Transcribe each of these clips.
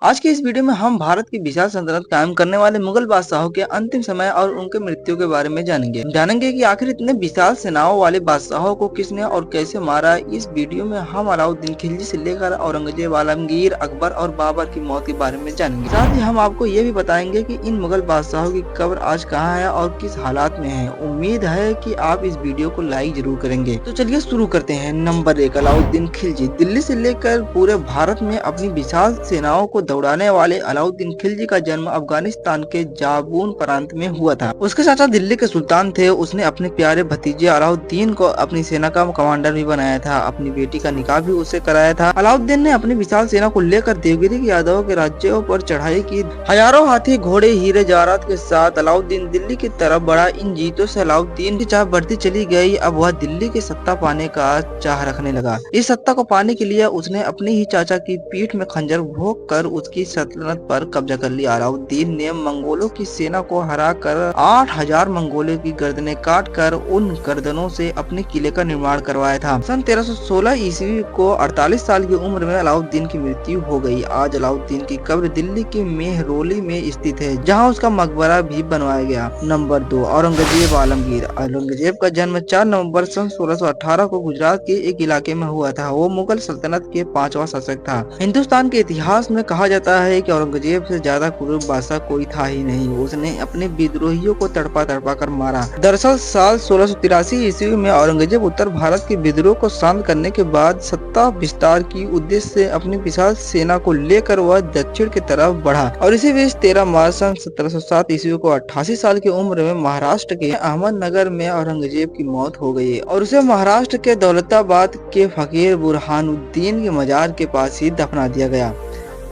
आज के इस वीडियो में हम भारत की विशाल सल्तनत कायम करने वाले मुगल बादशाहों के अंतिम समय और उनके मृत्यु के बारे में जानेंगे कि आखिर इतने विशाल सेनाओं वाले बादशाहों को किसने और कैसे मारा। इस वीडियो में हम अलाउद्दीन खिलजी से लेकर औरंगजेब, आलमगीर, अकबर और बाबर की मौत के बारे में जानेंगे। साथ ही हम आपको ये भी बताएंगे कि इन मुगल बादशाहों की कब्र आज कहाँ है और किस हालात में है। उम्मीद है कि आप इस वीडियो को लाइक जरूर करेंगे। तो चलिए शुरू करते हैं। नंबर 1, अलाउद्दीन खिलजी। दिल्ली से लेकर पूरे भारत में अपनी विशाल सेनाओं को दौड़ाने वाले अलाउद्दीन खिलजी का जन्म अफगानिस्तान के जाबून प्रांत में हुआ था। उसके चाचा दिल्ली के सुल्तान थे। उसने अपने प्यारे भतीजे अलाउद्दीन को अपनी सेना का कमांडर भी बनाया था। अपनी बेटी का निकाह भी उससे कराया था। अलाउद्दीन ने अपनी विशाल सेना को लेकर देवगिरी के यादवों के राज्यों पर चढ़ाई की। हजारों हाथी, घोड़े, हीरे जवाहरात के साथ अलाउद्दीन दिल्ली की तरफ बढ़ा। इन जीतों से अलाउद्दीन की चाह बढ़ती चली गई। अब वह दिल्ली की सत्ता पाने का चाह रखने लगा। इस सत्ता को पाने के लिए उसने अपने ही चाचा की पीठ में खंजर भोंक कर उसकी सल्तनत पर कब्जा कर लिया। अलाउद्दीन ने मंगोलों की सेना को हराकर 8000 मंगोलों की गर्दनें काटकर उन गर्दनों से अपने किले का निर्माण करवाया था। सन 1316 ईस्वी को 48 साल की उम्र में अलाउद्दीन की मृत्यु हो गई। आज अलाउद्दीन की कब्र दिल्ली के मेहरौली में स्थित है, जहां उसका मकबरा भी बनवाया गया। नंबर 2, औरंगजेब आलमगीर। औरंगजेब का जन्म 4 नवंबर सन 1618 को गुजरात के एक इलाके में हुआ था। वो मुगल सल्तनत के 5वां शासक था। हिंदुस्तान के इतिहास में कहा जाता है कि औरंगजेब से ज्यादा क्रूर बादशाह कोई था ही नहीं। उसने अपने विद्रोहियों को तड़पा तड़पा कर मारा। दरअसल साल 1683 ईस्वी में औरंगजेब उत्तर भारत के विद्रोह को शांत करने के बाद सत्ता विस्तार की उद्देश्य से अपनी विशाल सेना को लेकर वह दक्षिण की तरफ बढ़ा और इसी बीच 13 मार्च सन 1707 ईस्वी को 88 साल की उम्र में महाराष्ट्र के अहमदनगर में औरंगजेब की मौत हो गई और उसे महाराष्ट्र के दौलताबाद के फकीर बुरहानुद्दीन के मजार के पास ही दफना दिया गया।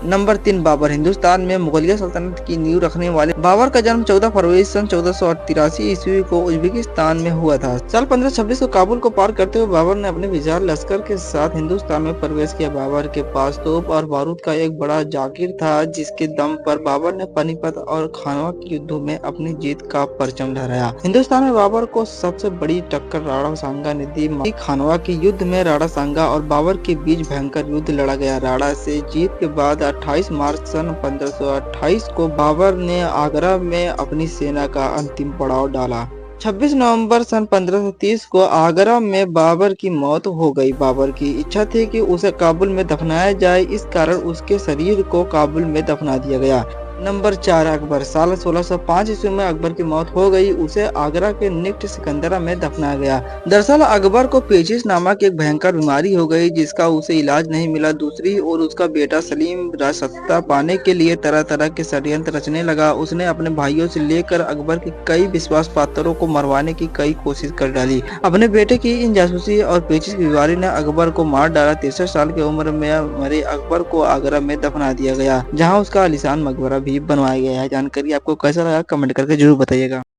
नंबर 3, बाबर। हिंदुस्तान में मुगलिया सल्तनत की नींव रखने वाले बाबर का जन्म 14 फरवरी सन 1483 ईस्वी को उज्बेकिस्तान में हुआ था। साल 1526 को काबुल को पार करते हुए बाबर ने अपने विशाल लश्कर के साथ हिंदुस्तान में प्रवेश किया। बाबर के पास तोप और बारूद का एक बड़ा जागीर था, जिसके दम पर बाबर ने पानीपत और खानवा के युद्धों में अपनी जीत का परचम लहराया। हिंदुस्तान में बाबर को सबसे बड़ी टक्कर राणा सांगा ने दी। खानवा के युद्ध में राणा सांगा और बाबर के बीच भयंकर युद्ध लड़ा गया। राणा से जीत के बाद 28 मार्च सन 1528 को बाबर ने आगरा में अपनी सेना का अंतिम पड़ाव डाला। 26 नवंबर सन 1530 को आगरा में बाबर की मौत हो गई। बाबर की इच्छा थी कि उसे काबुल में दफनाया जाए, इस कारण उसके शरीर को काबुल में दफना दिया गया। नंबर 4, अकबर। साल 1605 ईस्वी में अकबर की मौत हो गई। उसे आगरा के निकट सिकंदरा में दफनाया गया। दरअसल अकबर को पेचिश नामक एक भयंकर बीमारी हो गई, जिसका उसे इलाज नहीं मिला। दूसरी ओर उसका बेटा सलीम राजसत्ता पाने के लिए तरह तरह के षड्यंत्र रचने लगा। उसने अपने भाइयों से लेकर अकबर के कई विश्वास पात्रों को मरवाने की कई कोशिश कर डाली। अपने बेटे की इन जासूसी और पेचिश की बीमारी ने अकबर को मार डाला। 63 साल की उम्र में मरे अकबर को आगरा में दफना दिया गया, जहाँ उसका आलीशान मकबरा भी बनवाया गया है। जानकारी आपको कैसा लगा कमेंट करके जरूर बताइएगा।